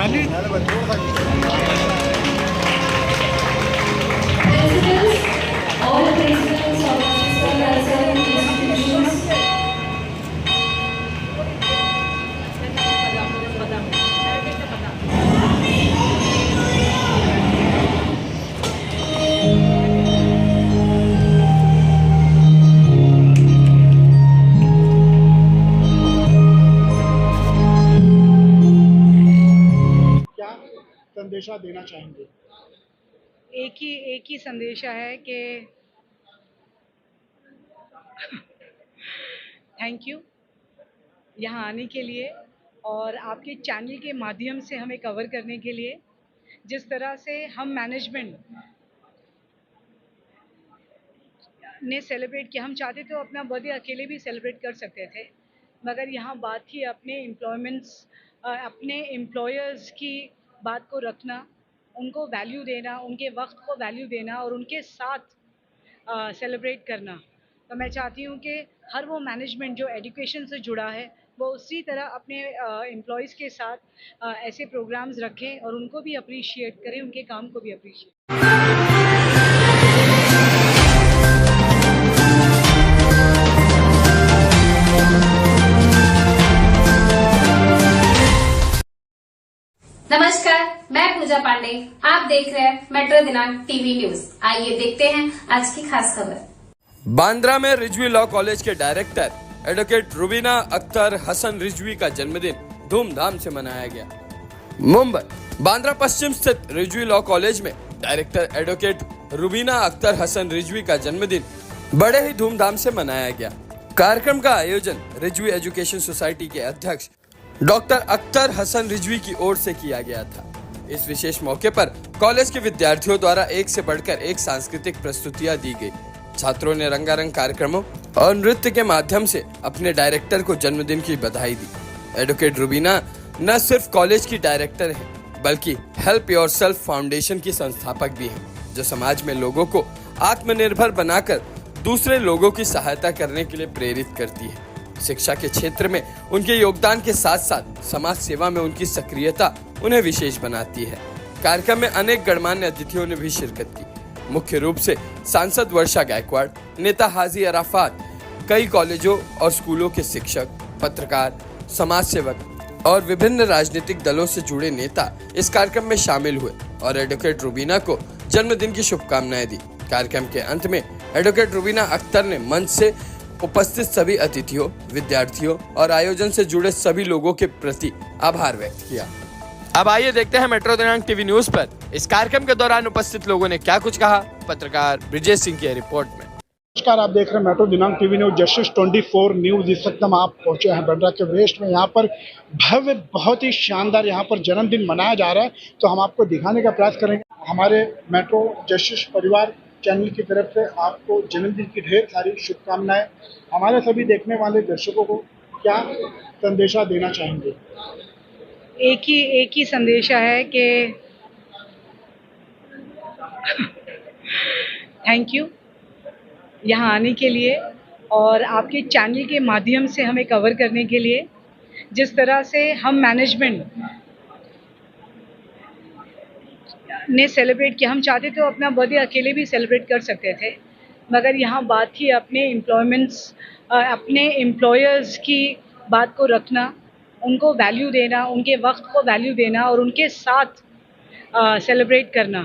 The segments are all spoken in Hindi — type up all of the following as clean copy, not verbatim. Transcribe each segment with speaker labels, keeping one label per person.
Speaker 1: खाली
Speaker 2: all the principals of Sister Nursery institutions.
Speaker 1: क्या संदेशा देना चाहेंगे?
Speaker 3: एक ही संदेशा है कि थैंक यू यहाँ आने के लिए और आपके चैनल के माध्यम से हमें कवर करने के लिए। जिस तरह से हम मैनेजमेंट ने सेलिब्रेट किया, हम चाहते तो अपना बर्थडे अकेले भी सेलिब्रेट कर सकते थे, मगर यहाँ बात थी अपने एम्प्लॉयर्स की बात को रखना, उनको वैल्यू देना, उनके वक्त को वैल्यू देना और उनके साथ सेलिब्रेट करना। तो मैं चाहती हूँ कि हर वो मैनेजमेंट जो एजुकेशन से जुड़ा है वो उसी तरह अपने एम्प्लॉयज़ के साथ ऐसे प्रोग्राम्स रखें और उनको भी अप्रिशिएट करें, उनके काम को भी अप्रिशिएट।
Speaker 4: नमस्कार, मैं पूजा पांडे। आप देख रहे हैं मेट्रो दिनांक टीवी न्यूज। आइए देखते हैं आज की खास खबर।
Speaker 5: बांद्रा में रिजवी लॉ कॉलेज के डायरेक्टर एडवोकेट रुबीना अख्तर हसन रिजवी का जन्मदिन धूमधाम से मनाया गया। मुंबई बांद्रा पश्चिम स्थित रिजवी लॉ कॉलेज में डायरेक्टर एडवोकेट रुबीना अख्तर हसन रिजवी का जन्मदिन बड़े ही धूमधाम से मनाया गया। कार्यक्रम का आयोजन रिजवी एजुकेशन सोसाइटी के अध्यक्ष डॉक्टर अख्तर हसन रिजवी की ओर से किया गया था। इस विशेष मौके पर कॉलेज के विद्यार्थियों द्वारा एक से बढ़कर एक सांस्कृतिक प्रस्तुतियां दी गई। छात्रों ने रंगारंग कार्यक्रमों और नृत्य के माध्यम से अपने डायरेक्टर को जन्मदिन की बधाई दी। एडवोकेट रुबीना न सिर्फ कॉलेज की डायरेक्टर है, बल्कि हेल्प योरसेल्फ फाउंडेशन की संस्थापक भी है, जो समाज में लोगों को आत्मनिर्भर बनाकर दूसरे लोगों की सहायता करने के लिए प्रेरित करती है। शिक्षा के क्षेत्र में उनके योगदान के साथ साथ समाज सेवा में उनकी सक्रियता उन्हें विशेष बनाती है। कार्यक्रम में अनेक गणमान्य अतिथियों ने भी शिरकत की। मुख्य रूप से सांसद वर्षा गायकवाड़, नेता हाजी अराफात, कई कॉलेजों और स्कूलों के शिक्षक, पत्रकार, समाज सेवक और विभिन्न राजनीतिक दलों से जुड़े नेता इस कार्यक्रम में शामिल हुए और एडवोकेट रुबीना को जन्मदिन की शुभकामनाएं दी। कार्यक्रम के अंत में एडवोकेट रुबीना अख्तर ने मंच से उपस्थित सभी अतिथियों, विद्यार्थियों और आयोजन से जुड़े सभी लोगों के प्रति आभार व्यक्त किया। अब आइए देखते हैं मेट्रो दिनांक टीवी न्यूज पर इस कार्यक्रम के दौरान उपस्थित लोगों ने क्या कुछ कहा। पत्रकार ब्रिजेश सिंह की रिपोर्ट में।
Speaker 1: नमस्कार, आप देख रहे हैं मेट्रो दिनांक टीवी न्यूज जस्टिस 24 न्यूज। इस वक्त हम आप पहुंचे हैं बांद्रा के वेस्ट में। यहाँ पर भव्य, बहुत ही शानदार यहाँ पर जन्मदिन मनाया जा रहा है, तो हम आपको दिखाने का प्रयास करेंगे। हमारे मेट्रो जस्टिस परिवार चैनल की तरफ से आपको जन्मदिन की ढेर सारी शुभकामनाएं। हमारे सभी देखने वाले दर्शकों को क्या संदेशा देना चाहेंगे?
Speaker 3: एक ही संदेशा है कि थैंक यू यहाँ आने के लिए और आपके चैनल के माध्यम से हमें कवर करने के लिए। जिस तरह से हम मैनेजमेंट ने सेलिब्रेट किया, हम चाहते तो अपना बर्थडे अकेले भी सेलिब्रेट कर सकते थे, मगर यहाँ बात थी अपने एम्प्लॉयर्स की बात को रखना, उनको वैल्यू देना, उनके वक्त को वैल्यू देना और उनके साथ सेलिब्रेट करना।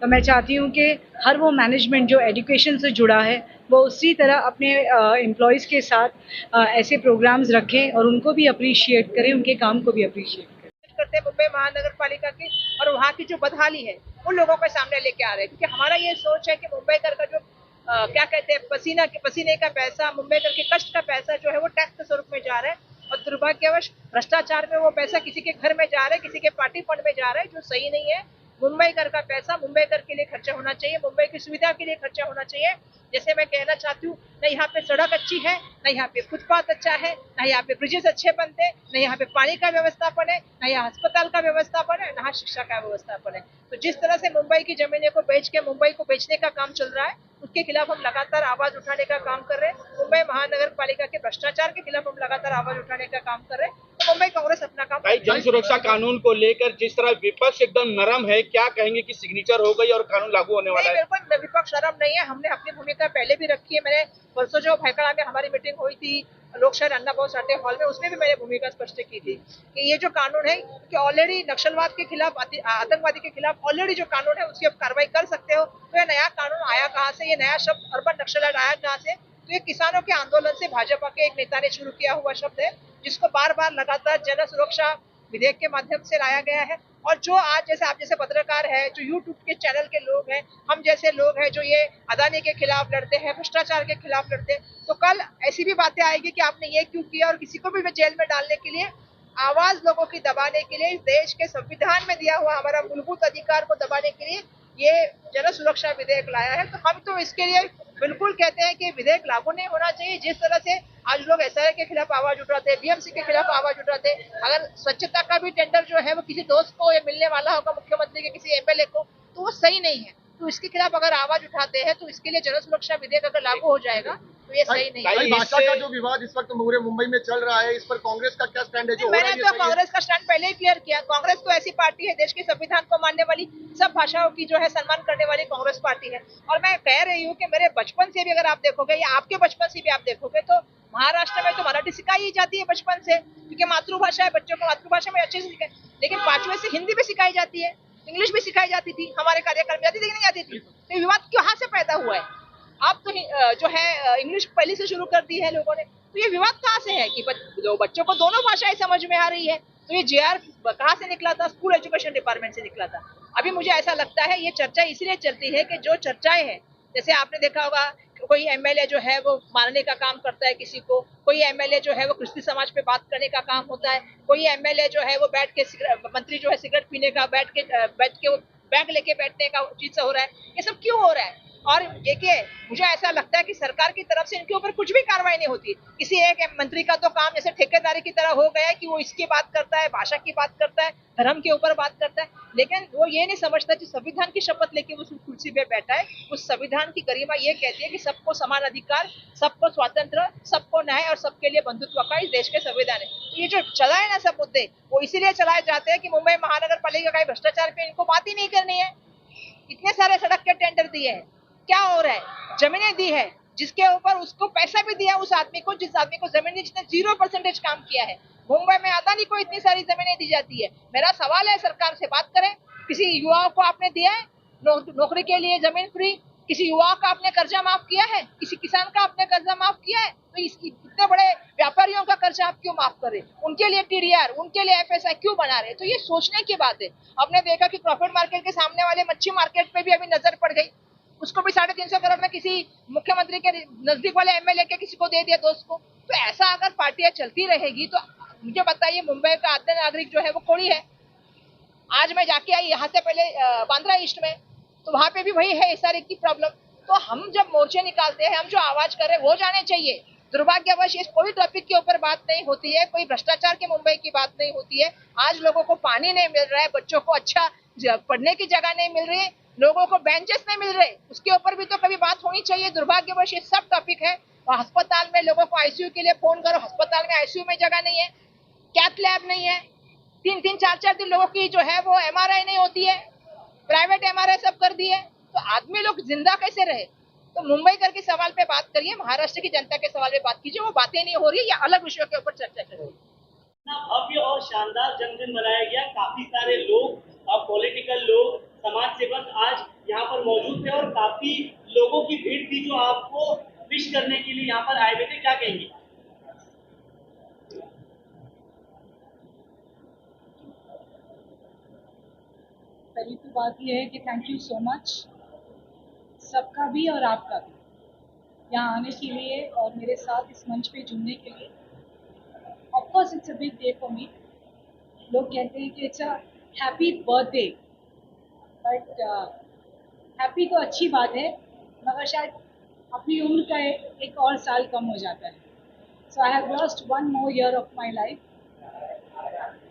Speaker 3: तो मैं चाहती हूँ कि हर वो मैनेजमेंट जो एजुकेशन से जुड़ा है वो उसी तरह अपने एम्प्लॉयज़ के साथ ऐसे प्रोग्राम्स रखें और उनको भी अप्रिशिएट करें, उनके काम को भी अप्रिशिएट करें।
Speaker 6: करते मुंबई महानगर पालिका की और वहाँ की जो बदहाली है उन लोगों के सामने लेके आ रहे हैं, क्योंकि हमारा ये सोच है कि मुंबई कर का जो क्या कहते हैं पसीने का पैसा, मुंबई कर के कष्ट का पैसा जो है वो टैक्स के स्वरूप में जा रहा है और दुर्भाग्यवश भ्रष्टाचार में वो पैसा किसी के घर में जा रहा है, किसी के पार्टी फंड में जा रहा है, जो सही नहीं है। मुंबई कर का पैसा मुंबई कर के लिए खर्चा होना चाहिए, मुंबई की सुविधा के लिए खर्चा होना चाहिए। जैसे मैं कहना चाहती हूँ, न यहाँ पे सड़क अच्छी है, न यहाँ पे फुटपाथ अच्छा है, न यहाँ पे ब्रिजेस अच्छे बनते, न यहाँ पे पानी का व्यवस्थापन है, न यहाँ अस्पताल का व्यवस्थापन है, न शिक्षा का व्यवस्थापन है। तो जिस तरह से मुंबई की जमीनें को बेच के मुंबई को बेचने का काम चल रहा है, उसके खिलाफ हम लगातार आवाज उठाने का काम कर रहे हैं। मुंबई महानगर पालिका के भ्रष्टाचार के खिलाफ हम लगातार आवाज उठाने का काम कर रहे हैं। तो मुंबई कांग्रेस अपना काम
Speaker 7: भाई, जन सुरक्षा कानून को लेकर जिस तरह विपक्ष एकदम नरम है, क्या कहेंगे कि सिग्नेचर हो गई और कानून लागू होने वाला है?
Speaker 6: बिल्कुल विपक्ष नरम नहीं है। हमने अपनी भूमिका पहले भी रखी है। मैंने परसों जो भाईखड़ा में हमारी मीटिंग हुई थी लोकशाही अन्ना भाऊ साठे हॉल में, उसमें भी मैंने भूमिका स्पष्ट की थी कि ये जो कानून है कि ऑलरेडी नक्सलवाद के खिलाफ, आतंकवादी के खिलाफ ऑलरेडी जो कानून है उसकी आप कार्रवाई कर सकते हो। तो ये नया कानून आया कहाँ से, ये नया शब्द अर्बन नक्सलाइट आया कहाँ से? तो ये किसानों के आंदोलन से भाजपा के एक नेता ने शुरू किया हुआ शब्द है, जिसको बार बार लगातार जन सुरक्षा विधेयक के माध्यम से लाया गया है। और जो आज जैसे आप जैसे पत्रकार है, जो यूट्यूब के चैनल के लोग हैं, हम जैसे लोग हैं जो ये अदानी के खिलाफ लड़ते हैं, भ्रष्टाचार के खिलाफ लड़ते हैं, तो कल ऐसी भी बातें आएगी कि आपने ये क्यों किया, और किसी को भी जेल में डालने के लिए, आवाज लोगों की दबाने के लिए, इस देश के संविधान में दिया हुआ हमारा मूलभूत अधिकार को दबाने के लिए ये जन सुरक्षा विधेयक लाया है। तो हम तो इसके लिए बिल्कुल कहते हैं कि विधेयक लागू नहीं होना चाहिए। जिस तरह से आज लोग एसआईआर के खिलाफ आवाज उठाते हैं, बीएमसी के खिलाफ आवाज उठाते हैं, अगर स्वच्छता का भी टेंडर जो है वो किसी दोस्त को या मिलने वाला होगा मुख्यमंत्री के किसी एमएलए को, तो वो सही नहीं है। तो इसके खिलाफ अगर आवाज उठाते हैं तो इसके लिए जन सुरक्षा विधेयक अगर लागू हो जाएगा तो ये सही नहीं है।
Speaker 8: भाषा का जो विवाद इस वक्त पूरे मुंबई में चल रहा है, इस पर कांग्रेस का क्या स्टैंड है? जो
Speaker 6: मैंने तो कांग्रेस का स्टैंड पहले ही क्लियर किया। कांग्रेस तो ऐसी पार्टी है, देश के संविधान को मानने वाली, सब भाषाओं की जो है सम्मान करने वाली कांग्रेस पार्टी है। और मैं कह रही हूँ कि मेरे बचपन से भी अगर आप देखोगे या आपके बचपन से भी आप देखोगे तो महाराष्ट्र में तो मराठी सिखाई ही जाती है बचपन से, क्योंकि मातृभाषा है, बच्चों को मातृभाषा में अच्छे से सिखाए। लेकिन 5वीं से हिंदी भी सिखाई जाती है, इंग्लिश भी सिखाई जाती थी, हमारे कार्यक्रम में आती थी, नहीं आती थी। तो विवाद कहाँ से पैदा हुआ है? अब तो जो है इंग्लिश पहले से शुरू कर दी है लोगों ने, तो ये विवाद कहाँ से है कि बच्चों को दोनों भाषाएं समझ में आ रही है? तो ये जेआर कहाँ से निकला था? स्कूल एजुकेशन डिपार्टमेंट से निकला था। अभी मुझे ऐसा लगता है ये चर्चा इसलिए चलती है कि जो चर्चाएं हैं, जैसे आपने देखा होगा कोई एमएलए जो है वो मारने का काम करता है किसी को, कोई एमएलए जो है वो क्रिश्ती समाज पे बात करने का काम होता है, कोई एमएलए जो है वो बैठ के मंत्री जो है सिगरेट पीने का बैठ के वो बैग लेके बैठने का चीज से हो रहा है। ये सब क्यों हो रहा है? और देखिए मुझे ऐसा लगता है कि सरकार की तरफ से इनके ऊपर कुछ भी कार्रवाई नहीं होती। किसी एक मंत्री का तो काम जैसे ठेकेदारी की तरह हो गया है कि वो इसकी बात करता है, भाषा की बात करता है, धर्म के ऊपर बात करता है, लेकिन वो ये नहीं समझता कि संविधान की शपथ लेके वो कुर्सी पे बैठा है। उस संविधान की गरिमा ये कहती है कि सबको समान अधिकार, सबको स्वातंत्र, सबको न्याय और सबके लिए बंधुत्व का इस देश के संविधान है। तो ये जो चला है ना सब मुद्दे, वो इसीलिए चलाए जाते हैं कि मुंबई महानगर पालिका का भ्रष्टाचार पे इनको बात ही नहीं करनी है। इतने सारे सड़क के टेंडर दिए हैं, क्या हो रहा है? जमीनें दी है जिसके ऊपर उसको पैसा भी दिया उस आदमी को, जिस आदमी को जमीन जिसने 0% काम किया है। मुंबई में अदानी को इतनी सारी जमीनें दी जाती है। मेरा सवाल है सरकार से बात करें, किसी युवाओं को आपने दिया है नौकरी के लिए जमीन फ्री? किसी युवा का आपने कर्जा माफ किया है? किसी किसान का आपने कर्जा माफ किया है? तो इसकी इतने बड़े व्यापारियों का कर्जा आप क्यों माफ कर रहे? उनके लिए टीडीआर, उनके लिए एफएसआई क्यों बना रहे? तो ये सोचने की बात है। आपने देखा कि क्रॉफर्ड मार्केट के सामने वाले मच्छी मार्केट पे भी अभी नजर पड़ गई, उसको भी 350 करोड़ में किसी मुख्यमंत्री के नजदीक वाले एमएलए के किसी को दे दिया दोस्त को। तो ऐसा अगर पार्टियां चलती रहेगी तो मुझे बताइए मुंबई का आद्य नागरिक जो है वो कोड़ी है। आज मैं जाके आई यहाँ से पहले बांद्रा ईस्ट में, तो वहां पे भी वही है एसआर की प्रॉब्लम। तो हम जब मोर्चे निकालते हैं, हम जो आवाज कर रहे हैं वो जाने चाहिए। दुर्भाग्यवश इस कोई टॉपिक के ऊपर बात नहीं होती है, कोई भ्रष्टाचार के मुंबई की बात नहीं होती है। आज लोगों को पानी नहीं मिल रहा है, बच्चों को अच्छा पढ़ने की जगह नहीं मिल रही है, लोगों को बेंचेस नहीं मिल रहे, उसके ऊपर भी तो कभी बात होनी चाहिए। दुर्भाग्यवश ये सब टॉपिक है। और अस्पताल में लोगों को आईसीयू के लिए फोन करो, अस्पताल में आईसीयू में जगह नहीं है, कैथ लैब नहीं है, 3-3, 4-4 दिन लोगों की जो है वो एमआरआई नहीं होती है, प्राइवेट एमआरआई सब कर दी है। तो आदमी लोग जिंदा कैसे रहे? तो मुंबई कर के सवाल पे बात करिए, महाराष्ट्र की जनता के सवाल पे बात कीजिए। वो बातें नहीं हो रही, या अलग विषयों के ऊपर चर्चा करिए।
Speaker 9: भव्य और शानदार जन्मदिन मनाया गया। काफी सारे लोग, पॉलिटिकल लोग, समाज सेवक आज यहाँ पर मौजूद थे और काफी लोगों की भीड़ थी जो आपको विश करने के लिए यहाँ पर आए हुए थे। क्या कहेंगे?
Speaker 3: पहली तो बात यह है कि थैंक यू सो मच सबका भी और आपका भी यहाँ आने के लिए और मेरे साथ इस मंच पे जुड़ने के लिए। Of course it's a big day for me. लोग कहते हैं कि it's a happy birthday, but happy तो अच्छी बात है, मगर शायद अपनी उम्र का एक और साल कम हो जाता है। So I have lost 1 more year of my life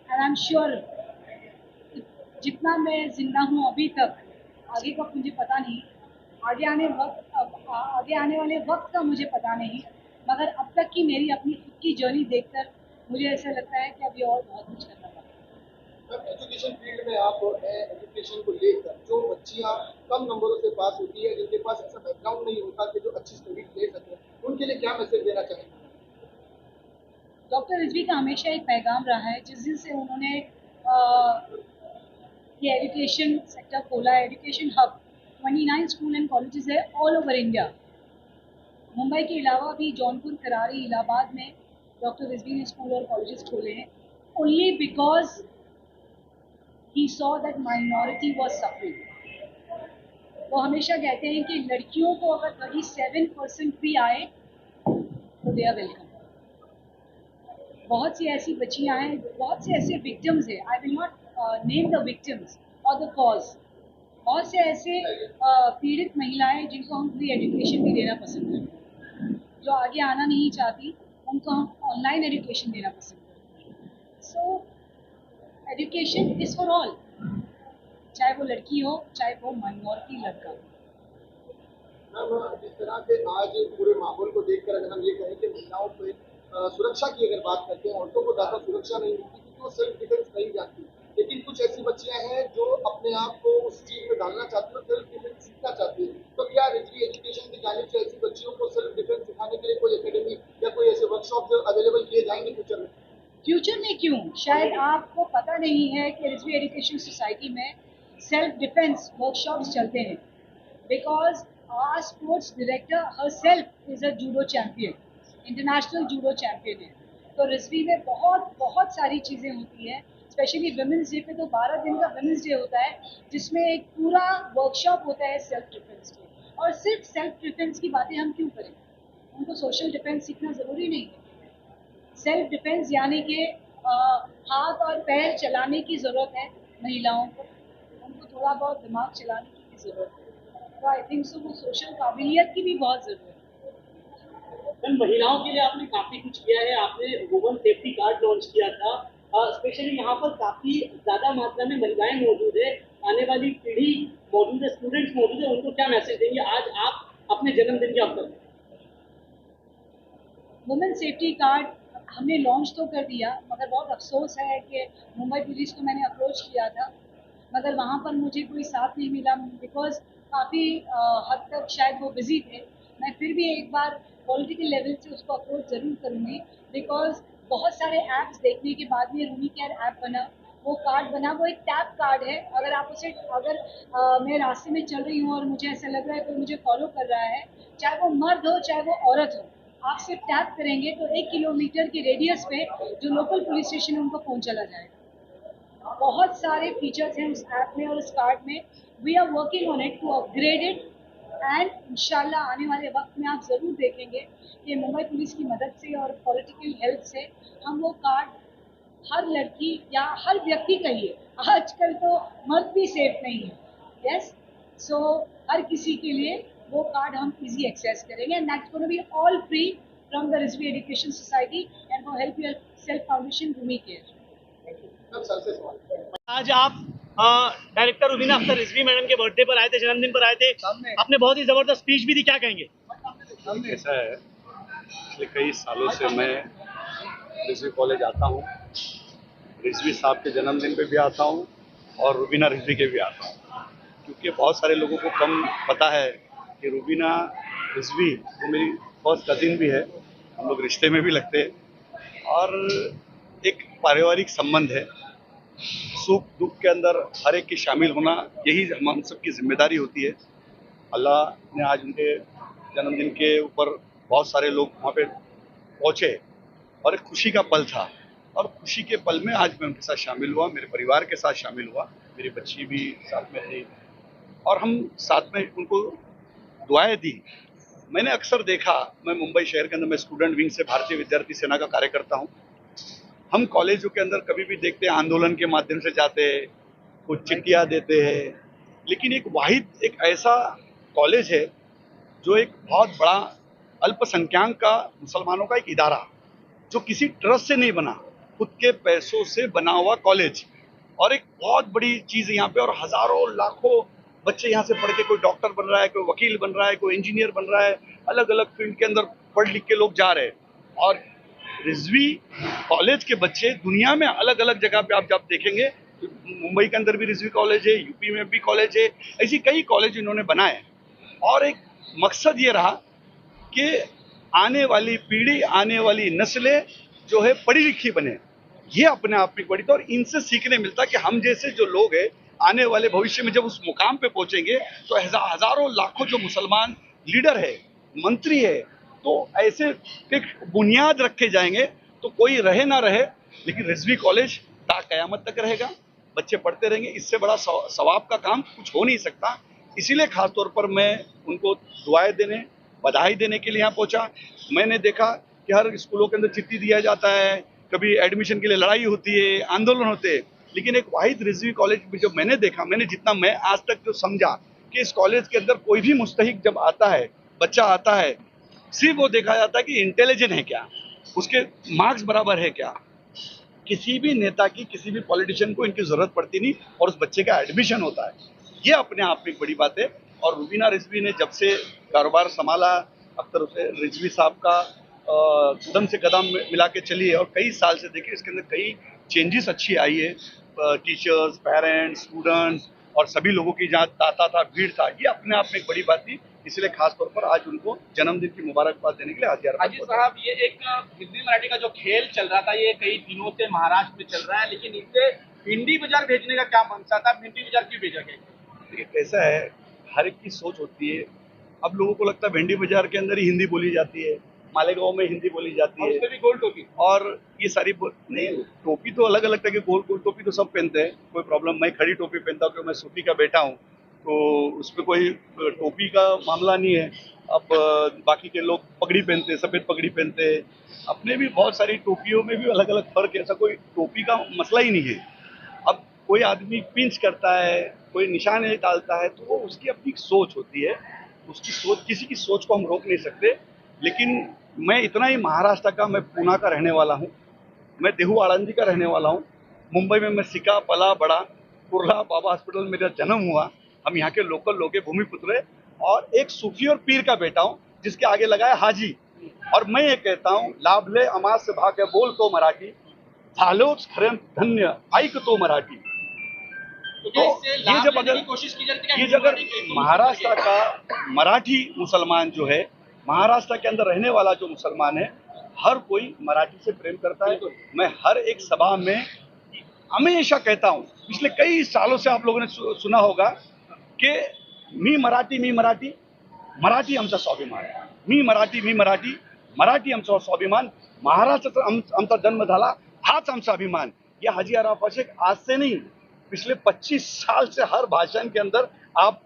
Speaker 3: and I am sure जितना मैं जिंदा हूँ अभी तक, आगे का मुझे पता नहीं, आगे आने वाले वक्त का मुझे पता नहीं, मगर अब तक की मेरी अपनी खुद की जर्नी देखकर मुझे ऐसा लगता है कि अभी और बहुत कुछ करना पड़ेगा।
Speaker 8: एजुकेशन फील्ड में आप एजुकेशन को लेकर जो बच्चियां कम नंबरों से पास होती है, जिनके पास ऐसा बैकग्राउंड नहीं होता कि जो अच्छी स्टडीज ले सके, उनके लिए क्या मैसेज देना चाहेंगे?
Speaker 3: डॉक्टर रिजवी का हमेशा एक पैगाम रहा है, जिस दिन से उन्होंने ये एजुकेशन सेक्टर खोला है, education hub 29 school and colleges है ऑल ओवर इंडिया। मुंबई के अलावा भी जौनपुर, करारी, इलाहाबाद में डॉक्टर रिजवी ने स्कूल और कॉलेजेस खोले हैं, only because he saw that minority was suffering. वो हमेशा कहते हैं कि लड़कियों को अगर 37% भी आए तो दे आर वेलकम। बहुत सी ऐसी बच्चियां हैं, बहुत से ऐसे विक्टिम्स हैं, I will not name the victims और द कॉज। बहुत से ऐसे पीड़ित महिलाएं जिनको हम फ्री एजुकेशन भी देना पसंद करते हैं, जो आगे आना नहीं चाहती, उनको हम ऑनलाइन एजुकेशन देना पसंद करते हैं। So education is for all, चाहे वो लड़की हो, चाहे वो माइनॉरिटी लड़का हो।
Speaker 8: जिस तरह से आज पूरे माहौल को देखकर अगर हम ये कहें कि महिलाओं को सुरक्षा की अगर बात करते हैं, औरतों को ज़्यादा सुरक्षा नहीं मिलती क्योंकि वो सेल्फ डिफेंस नहीं जानती, लेकिन कुछ ऐसी बच्चियां हैं जो अपने आप को उस चीज़ में डालना चाहती है, सेल्फ डिफेंस सीखना चाहती है। तो क्या रिजवी एजुकेशन की जानिब से ऐसी बच्चियों को सेल्फ डिफेंस सिखाने के लिए कोई एकेडमी या कोई ऐसे वर्कशॉप जो अवेलेबल किए जाएंगे फ्यूचर में?
Speaker 3: फ्यूचर में क्यों, शायद आपको पता नहीं है कि रिजवी एजुकेशन सोसाइटी में सेल्फ डिफेंस वर्कशॉप्स चलते हैं, because our sports director herself is a judo champion, international judo champion है। तो रिजवी में बहुत सारी चीज़ें होती हैं, स्पेशली वुमेंस डे पे तो 12 दिन का वुमेंस डे होता है, जिसमें एक पूरा वर्कशॉप होता है सेल्फ डिफेंस के। और सिर्फ सेल्फ डिफेंस की बातें हम क्यों करें, उनको सोशल डिफेंस सीखना ज़रूरी नहीं है। सेल्फ डिफेंस यानी कि हाथ और पैर चलाने की ज़रूरत है महिलाओं को, उनको थोड़ा बहुत दिमाग चलाने की भी ज़रूरत है। तो आई थिंक सो वो सोशल काबिलियत की भी बहुत ज़रूरत है।
Speaker 9: मैम, महिलाओं के लिए आपने काफी कुछ किया है, आपने वुमेन सेफ्टी कार्ड लॉन्च किया था, स्पेशली यहाँ पर काफी ज्यादा मात्रा में महिलाएं मौजूद है, आने वाली पीढ़ी मौजूद है, स्टूडेंट्स मौजूद है, उनको क्या मैसेज देंगे आज आप अपने जन्मदिन के अवसर पर?
Speaker 3: वुमेन सेफ्टी कार्ड हमने लॉन्च तो कर दिया, मगर बहुत अफसोस है कि मुंबई पुलिस को मैंने अप्रोच किया था, मगर वहाँ पर मुझे कोई साथ नहीं मिला, बिकॉज काफ़ी हद तक शायद वो बिजी थे। मैं फिर भी एक बार पॉलिटिकल लेवल से उसको अप्रोच ज़रूर करूँगी, बिकॉज बहुत सारे ऐप्स देखने के बाद में रूमी केयर ऐप बना, वो कार्ड बना, वो एक टैप कार्ड है। अगर आप उसे मैं रास्ते में चल रही हूँ और मुझे ऐसा लग रहा है कोई मुझे फॉलो कर रहा है, चाहे वो मर्द हो चाहे वो औरत हो, आप सिर्फ टैप करेंगे तो 1 किलोमीटर के रेडियस पे जो लोकल पुलिस स्टेशन है उनको फ़ोन चला जाएगा। बहुत सारे फीचर्स हैं उस ऐप में और उस कार्ड में। We are working on it to upgrade it, and इंशाल्लाह आने वाले वक्त में आप ज़रूर देखेंगे कि मुंबई पुलिस की मदद से और पॉलिटिकल हेल्प से हम वो कार्ड हर लड़की या हर व्यक्ति कहिए, आजकल तो मर्द भी सेफ नहीं है, यस, सो हर किसी के लिए वो कार्ड हम इजी एक्सेस करेंगे, and that's gonna be all free from the Rizvi education society and for help your self foundation Rumi care.
Speaker 9: आज आप डायरेक्टर रुबीना अख्तर रिजवी मैडम के बर्थडे पर आए थे, जन्मदिन पर आए थे, आपने बहुत ही जबरदस्त स्पीच भी दी, क्या कहेंगे?
Speaker 10: ऐसा है, पिछले कई सालों से मैं रिजवी कॉलेज आता हूँ, रिजवी साहब के जन्मदिन पे भी आता हूँ और रुबीना रिजवी के भी आता हूँ, क्योंकि बहुत सारे लोगों को कम पता है कि रुबीना रिजवी वो मेरी फर्स्ट कजिन भी है, हम लोग रिश्ते में भी लगते हैं और एक पारिवारिक संबंध है। सुख दुख के अंदर हर एक की शामिल होना, यही हम सबकी जिम्मेदारी होती है। अल्लाह ने आज उनके जन्मदिन के ऊपर बहुत सारे लोग वहाँ पे पहुँचे और एक खुशी का पल था, और खुशी के पल में आज मैं उनके साथ शामिल हुआ, मेरे परिवार के साथ शामिल हुआ, मेरी बच्ची भी साथ में थी और हम साथ में उनको दुआएं दी। मैंने अक्सर देखा, मैं मुंबई शहर के अंदर मैं स्टूडेंट विंग से भारतीय विद्यार्थी सेना का कार्य करता हूँ, हम कॉलेजों के अंदर कभी भी देखते हैं आंदोलन के माध्यम से जाते हैं, कुछ चिट्ठियाँ देते हैं, लेकिन एक ऐसा कॉलेज है जो एक बहुत बड़ा अल्पसंख्यक का मुसलमानों का एक इदारा, जो किसी ट्रस्ट से नहीं बना, खुद के पैसों से बना हुआ कॉलेज, और एक बहुत बड़ी चीज़ यहाँ पे, और हज़ारों लाखों बच्चे यहाँ से पढ़ के कोई डॉक्टर बन रहा है, कोई वकील बन रहा है, कोई इंजीनियर बन रहा है, अलग अलग फील्ड के अंदर पढ़ लिख के लोग जा रहे हैं। और रिजवी कॉलेज के बच्चे दुनिया में अलग अलग जगह पे आप जब देखेंगे, मुंबई के अंदर भी रिजवी कॉलेज है, यूपी में भी कॉलेज है, ऐसी कई कॉलेज इन्होंने बनाए और एक मकसद ये रहा कि आने वाली पीढ़ी, आने वाली नस्लें जो है पढ़ी लिखी बने। ये अपने आप में बड़ी, तो और इनसे सीखने मिलता कि हम जैसे जो लोग हैं आने वाले भविष्य में जब उस मुकाम पे पहुंचेंगे तो हजारों लाखों जो मुसलमान लीडर है, मंत्री है, तो ऐसे एक बुनियाद रखे जाएंगे तो कोई रहे ना रहे, लेकिन रिजवी कॉलेज ता कयामत तक रहेगा, बच्चे पढ़ते रहेंगे। इससे बड़ा सवाब का काम कुछ हो नहीं सकता। इसीलिए खासतौर पर मैं उनको दुआएं देने, बधाई देने के लिए यहाँ पहुंचा। मैंने देखा कि हर स्कूलों के अंदर चिट्ठी दिया जाता है, कभी एडमिशन के लिए लड़ाई होती है, आंदोलन होते हैं, लेकिन एक वाहिद रिजवी कॉलेज में जो मैंने देखा, जितना मैं आज तक जो समझा कि इस कॉलेज के अंदर कोई भी मुस्तहिक जब आता है, बच्चा आता है, सिर्फ वो देखा जाता है कि इंटेलिजेंट है क्या, उसके मार्क्स बराबर है क्या। किसी भी नेता की, किसी भी पॉलिटिशियन को इनकी जरूरत पड़ती नहीं और उस बच्चे का एडमिशन होता है। ये अपने आप में एक बड़ी बात है। और रुबीना रिजवी ने जब से कारोबार संभाला, अख्तर हुसैन रिजवी साहब का कदम से कदम मिला के चली है और कई साल से देखिए इसके अंदर कई चेंजेस अच्छी आई है। टीचर्स, पेरेंट्स, स्टूडेंट्स और सभी लोगों की जहाँ ताता था, भीड़ था, ये अपने आप में एक बड़ी बात थी। इसलिए खास तौर पर आज उनको जन्मदिन की मुबारकबाद देने के लिए
Speaker 7: हाजी साहब, ये एक हिंदी मराठी का जो खेल चल रहा था, ये कई दिनों से महाराष्ट्र में चल रहा है, लेकिन इसे भिंडी बाजार भेजने का क्या मनसा था? भिंडी बाजार क्यों भेजा गया?
Speaker 10: देखिए कैसा है, हर एक की सोच होती है। अब लोगों को लगता है भिंडी बाजार के अंदर ही हिंदी बोली जाती है, मालेगांव में हिंदी बोली जाती है,
Speaker 7: उसमें भी गोल टोपी
Speaker 10: और ये सारी नहीं, टोपी तो अलग अलग तरह की, गोल गोल टोपी तो सब पहनते हैं, कोई प्रॉब्लम। मैं खड़ी टोपी पहनता हूँ क्योंकि मैं सूफी का बेटा हूँ, तो उसमें कोई टोपी का मामला नहीं है। अब बाकी के लोग पगड़ी पहनते हैं, सफ़ेद पगड़ी पहनते हैं, अपने भी बहुत सारी टोपियों में भी अलग अलग फर्क है, ऐसा कोई टोपी का मसला ही नहीं है। अब कोई आदमी पिंच करता है, कोई निशान डालता है, तो वो उसकी अपनी सोच होती है, उसकी सोच, किसी की सोच को हम रोक नहीं सकते। लेकिन मैं इतना ही महाराष्ट्र का, मैं पूना का रहने वाला हूँ, मैं देहू आळंदी का रहने वाला हूँ, मुंबई में मैं सिका पला बड़ा, कुर्ला बाबा हॉस्पिटल में मेरा जन्म हुआ, हम यहाँ के लोकल लोग भूमिपुत्र है और एक सूफी और पीर का बेटा हूँ जिसके आगे लगा है हाजी। और मैं ये कहता हूँ, लाभले अमास से भाग्य बोल तो मराठी, झालोच खरे धन्य ऐक तो मराठी। तो ये जब अगर
Speaker 7: कोशिश की जाती है,
Speaker 10: ये जब अगर महाराष्ट्र का मराठी मुसलमान जो है, महाराष्ट्र के अंदर रहने वाला जो मुसलमान है, हर कोई मराठी से प्रेम करता है। मैं हर एक सभा में हमेशा कहता हूँ, पिछले कई सालों से आप लोगों ने सुना होगा कि मी मराठी मराठी आमचा स्वाभिमान, मी मराठी मराठी आमचा स्वाभिमान, महाराष्ट्राचा आमचा जन्म झाला, हाच आमचा अभिमान। यह हाजी अराफा शेख आज से नहीं, पिछले 25 साल से हर भाषण के अंदर आप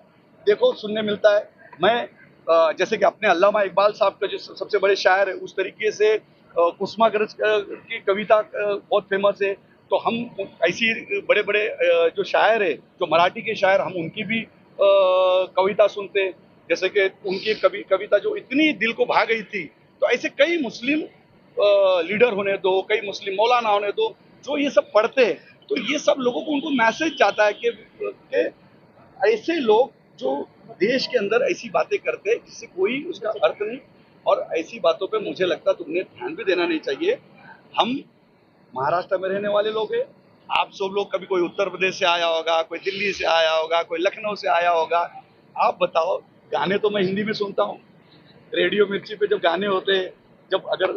Speaker 10: देखो सुनने मिलता है। मैं जैसे कि अपने अल्लामा इकबाल साहब का जो सबसे बड़े शायर है, उस तरीके से कुसुमाग्रज की कविता बहुत फेमस है, तो हम ऐसी बड़े बड़े जो शायर है, जो मराठी के शायर, हम उनकी भी कविता सुनते, जैसे कि उनकी कविता जो इतनी दिल को भा गई थी। तो ऐसे कई मुस्लिम लीडर होने दो, कई मुस्लिम मौलाना होने दो, जो ये सब पढ़ते हैं, तो ये सब लोगों को उनको मैसेज जाता है कि ऐसे लोग जो देश के अंदर ऐसी बातें करते हैं जिससे कोई उसका अर्थ नहीं, और ऐसी बातों पे मुझे लगता है तुमने ध्यान भी देना नहीं चाहिए। हम महाराष्ट्र में रहने वाले लोग हैं, आप सब लोग, कभी कोई उत्तर प्रदेश से आया होगा, कोई दिल्ली से आया होगा, कोई लखनऊ से आया होगा। आप बताओ, गाने तो मैं हिंदी में सुनता हूँ, रेडियो मिर्ची पे जब गाने होते हैं, जब अगर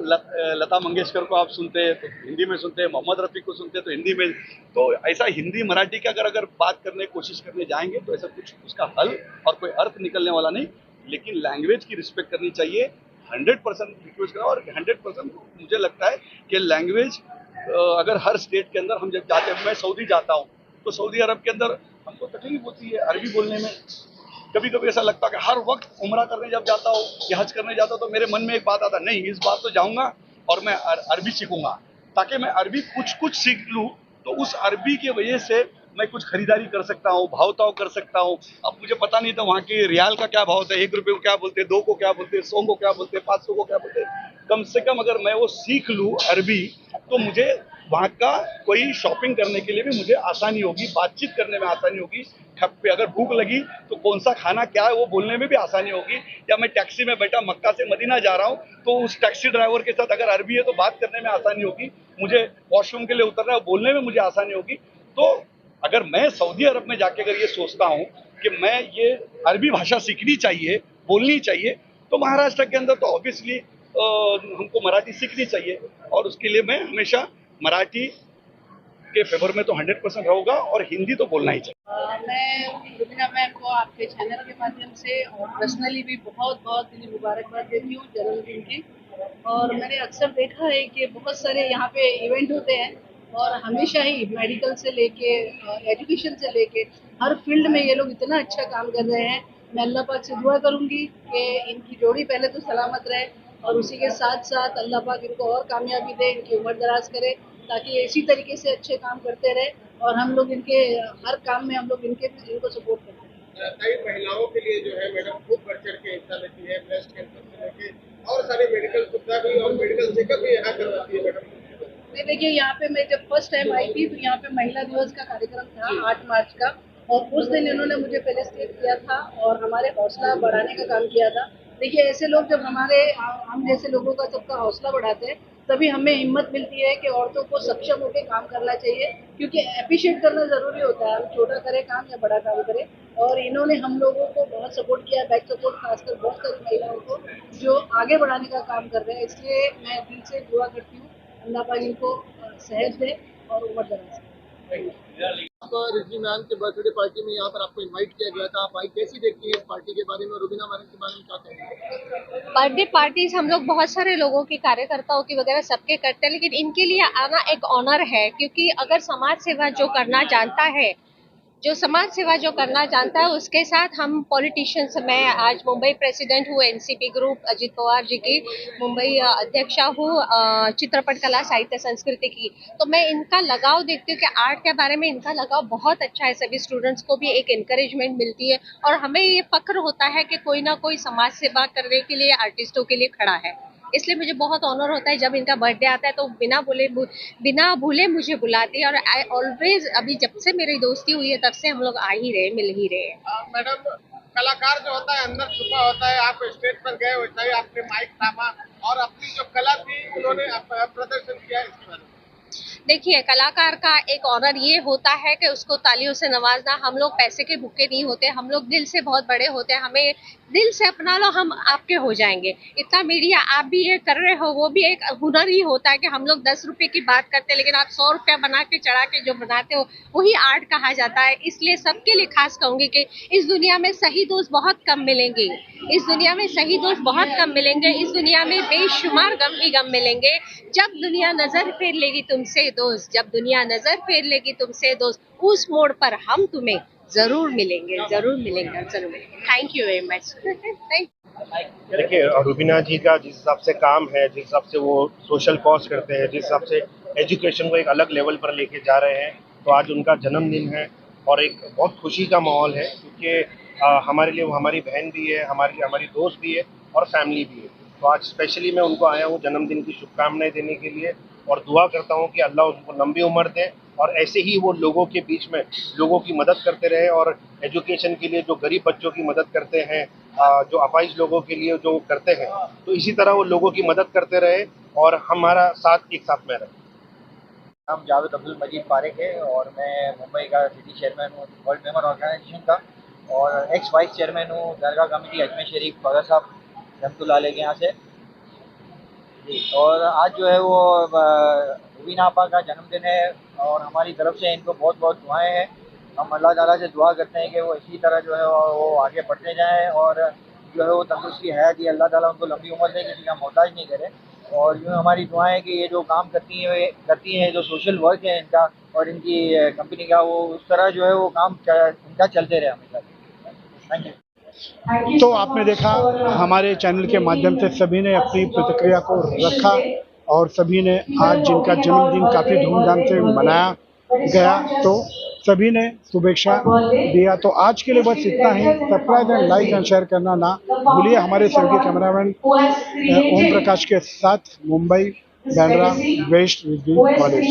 Speaker 10: लता मंगेशकर को आप सुनते हैं तो हिंदी में सुनते हैं, मोहम्मद रफ़ी को सुनते हैं तो हिंदी में। तो ऐसा हिंदी मराठी का अगर बात करने की कोशिश करने जाएंगे तो ऐसा कुछ उसका हल और कोई अर्थ निकलने वाला नहीं। लेकिन लैंग्वेज की रिस्पेक्ट करनी चाहिए, 100% रिक्वेस्ट करा, और 100% मुझे लगता है कि लैंग्वेज अगर हर स्टेट के अंदर हम जब जाते हैं, मैं सऊदी जाता हूँ तो सऊदी अरब के अंदर हमको तकलीफ होती है अरबी बोलने में। कभी कभी ऐसा लगता है कि हर वक्त उम्रा करने जब जाता हूँ या हज करने जाता हूँ तो मेरे मन में एक बात आता है, नहीं इस बार तो जाऊँगा और मैं अरबी सीखूंगा, ताकि मैं अरबी कुछ सीख लूँ, तो उस अरबी की वजह से मैं कुछ खरीदारी कर सकता हूँ, भाव-ताव कर सकता हूँ। अब मुझे पता नहीं था वहाँ के रियाल का क्या भाव होता है, 1 रुपये को क्या बोलते हैं, 2 को क्या बोलते हैं, 100 को क्या बोलते हैं, 500 को क्या बोलते हैं। कम से कम अगर मैं वो सीख लूँ अरबी, तो मुझे वहाँ का कोई शॉपिंग करने के लिए भी मुझे आसानी होगी, बातचीत करने में आसानी होगी। पे अगर भूख लगी तो कौन सा खाना क्या है वो बोलने में भी आसानी होगी। या मैं टैक्सी में बैठा मक्का से मदीना जा रहा हूँ तो उस टैक्सी ड्राइवर के साथ अगर अरबी है तो बात करने में आसानी होगी। मुझे वॉशरूम के लिए उतरना है बोलने में मुझे आसानी होगी। तो अगर मैं सऊदी अरब में जाके अगर ये सोचता हूँ कि मैं ये अरबी भाषा सीखनी चाहिए, बोलनी चाहिए, तो महाराष्ट्र के अंदर तो ऑब्वियसली हमको मराठी सीखनी चाहिए और उसके लिए मैं हमेशा मराठी के फेवर में तो 100% रहूंगा और हिंदी तो बोलना ही चाहिए।
Speaker 11: मैं रुबीना मैम को आपके चैनल के माध्यम से और पर्सनली भी बहुत बहुत दिली मुबारकबाद देती हूँ जन्मदिन की। और मैंने अक्सर देखा है कि बहुत सारे यहाँ पे इवेंट होते हैं और हमेशा ही मेडिकल से लेके एजुकेशन से लेके हर फील्ड में ये लोग इतना अच्छा काम कर रहे हैं। मैं अल्लाह पाक से दुआ करूँगी कि इनकी जोड़ी पहले तो सलामत रहे और उसी के साथ साथ अल्लाह पाक इनको और कामयाबी दे, इनकी उम्र दराज करे ताकि इसी तरीके से अच्छे काम करते रहे और हम लोग इनके हर काम में हम लोग इनको सपोर्ट करते हैं।
Speaker 8: कई महिलाओं के लिए जो है मैडम खूब बढ़ चढ़ के हिस्सा लेती है, ब्रेस्ट कैंसर से लेके और सारे मेडिकल सुविधा भी और मेडिकल चेकअप भी यहाँ करवाती है मैडम।
Speaker 11: नहीं देखिए, यहाँ पे मैं जब फर्स्ट टाइम आई थी तो यहाँ पे महिला दिवस का कार्यक्रम था 8 मार्च का और उस दिन इन्होंने मुझे फेलिसिटेट किया था और हमारे हौसला बढ़ाने का काम किया था। देखिए, ऐसे लोग जब हम जैसे लोगों का सबका हौसला बढ़ाते हैं तभी हमें हिम्मत मिलती है कि औरतों को सक्षम होकर काम करना चाहिए, क्योंकि अप्रिशिएट करना ज़रूरी होता है। हम छोटा करें काम या बड़ा काम करें, और इन्होंने हम लोगों को बहुत सपोर्ट किया, बैक सपोर्ट, खासकर बहुत सारी महिलाओं को जो आगे बढ़ाने का काम कर रहे हैं। इसलिए मैं दिल से दुआ करती हूँ अल्लाह पाक इनको सेहत दे और उम्र दराज दे।
Speaker 8: रिजवी मैम के बर्थडे पार्टी में यहाँ पर आपको इनवाइट किया गया था, आप आई, कैसी देखती है इस पार्टी के बारे में, रुबीना मैम के बारे में क्या कहेंगे?
Speaker 12: बर्थडे पार्टीज हम लोग बहुत सारे लोगों की, कार्यकर्ताओं की वगैरह सबके करते हैं, लेकिन इनके लिए आना एक ऑनर है, क्योंकि अगर समाज सेवा जो करना जानता है, जो समाज सेवा जो करना जानता है, उसके साथ हम पॉलिटिशियंस, मैं आज मुंबई प्रेसिडेंट हूँ एनसीपी ग्रुप अजित पवार जी की, मुंबई अध्यक्षा हूँ चित्रपट कला साहित्य संस्कृति की, तो मैं इनका लगाव देखती हूँ कि आर्ट के बारे में इनका लगाव बहुत अच्छा है। सभी स्टूडेंट्स को भी एक एनकरेजमेंट मिलती है और हमें ये फक्र होता है कि कोई ना कोई समाज सेवा करने के लिए आर्टिस्टों के लिए खड़ा है। इसलिए मुझे बहुत ऑनर होता है जब इनका बर्थडे आता है तो बिना भूले मुझे बुलाती है और आई ऑलवेज, अभी जब से मेरी दोस्ती हुई है तब से हम लोग आ ही रहे, मिल ही रहे।
Speaker 8: मैडम, कलाकार जो होता है अंदर छुपा होता है, आप स्टेज पर गए, वैसे ही आपने माइक थामा और अपनी जो कला थी उन्होंने प्रदर्शन किया, इसके बारे में
Speaker 12: देखिए, कलाकार का एक ऑनर ये होता है कि उसको तालियों से नवाजना। हम लोग पैसे के भूखे नहीं होते, हम लोग दिल से बहुत बड़े होते हैं। हमें दिल से अपना लो, हम आपके हो जाएंगे। इतना मीडिया आप भी ये कर रहे हो, वो भी एक हुनर ही होता है कि हम लोग 10 रुपए की बात करते हैं, लेकिन आप 100 रुपया बना के चढ़ा के जो बनाते हो वही आर्ट कहा जाता है। इसलिए सबके लिए खास कहूंगी कि इस दुनिया में सही दोस्त बहुत कम मिलेंगे, इस दुनिया में सही दोस्त बहुत कम मिलेंगे, इस दुनिया में बेशुमार गम ही गम मिलेंगे। जब दुनिया नजर फेर लेगी तुमसे दोस्त, जब दुनिया नजर फेर लेगी तुमसे दोस्त, उस मोड़ पर हम तुम्हें जरूर मिलेंगे, जरूर मिलेंगे, जरूर मिलेंगे। Thank you very much.
Speaker 13: देखिए, रुबीना जी का जिस हिसाब से काम है, जिस हिसाब से वो सोशल कॉज करते हैं, जिस हिसाब से एजुकेशन को एक अलग लेवल पर लेके जा रहे हैं, तो आज उनका जन्मदिन है और एक बहुत खुशी का माहौल है, क्योंकि हमारे लिए वो हमारी बहन भी है, हमारी दोस्त भी है और फैमिली भी है। तो आज स्पेशली मैं उनको आया हूँ जन्मदिन की शुभकामनाएं देने के लिए और दुआ करता हूँ कि अल्लाह उनको लंबी उम्र दे और ऐसे ही वो लोगों के बीच में लोगों की मदद करते रहे और एजुकेशन के लिए जो गरीब बच्चों की मदद करते हैं, जो अपाहिज लोगों के लिए जो करते हैं, तो इसी तरह वो लोगों की मदद करते रहे और हमारा साथ एक साथ में रहे।
Speaker 14: नाम जावेद अब्दुल मजीद फारिक है और मैं मुंबई का सिटी चेयरमैन हूँ वर्ल्ड मेंबर ऑर्गेनाइजेशन का और एक्स वाइस चेयरमैन हूँ दरगाह कमेटी अजमेर शरीफ ख्वाजा साहब रहमतुल्लाह अलैह के यहाँ से जी। और आज जो है वो रुबीना आपा का जन्मदिन है और हमारी तरफ से इनको बहुत बहुत दुआएं हैं। हम अल्लाह ताला से दुआ करते हैं कि वो इसी तरह जो है वो आगे बढ़ते जाएं और जो है वो तंदुरुस्ती हयात दी अल्लाह ताला उनको लंबी उम्र दे, किसी का मोहताज नहीं करे। और यूँ हमारी दुआएं कि ये जो काम करती हैं जो सोशल वर्क है इनका और इनकी कंपनी का, वो उस तरह जो है वो काम इनका चलते रहे हमेशा। Thank you.
Speaker 1: तो आपने देखा हमारे चैनल के माध्यम से सभी ने अपनी प्रतिक्रिया को रखा और सभी ने आज जिनका जन्मदिन काफ़ी धूमधाम से मनाया गया तो सभी ने शुभेच्छा दिया। तो आज के लिए बस इतना ही। Subscribe and like and share करना ना भूलिए। हमारे सहयोगी कैमरामैन ओम प्रकाश के साथ मुंबई, बांद्रा वेस्ट रिजवी कॉलेज।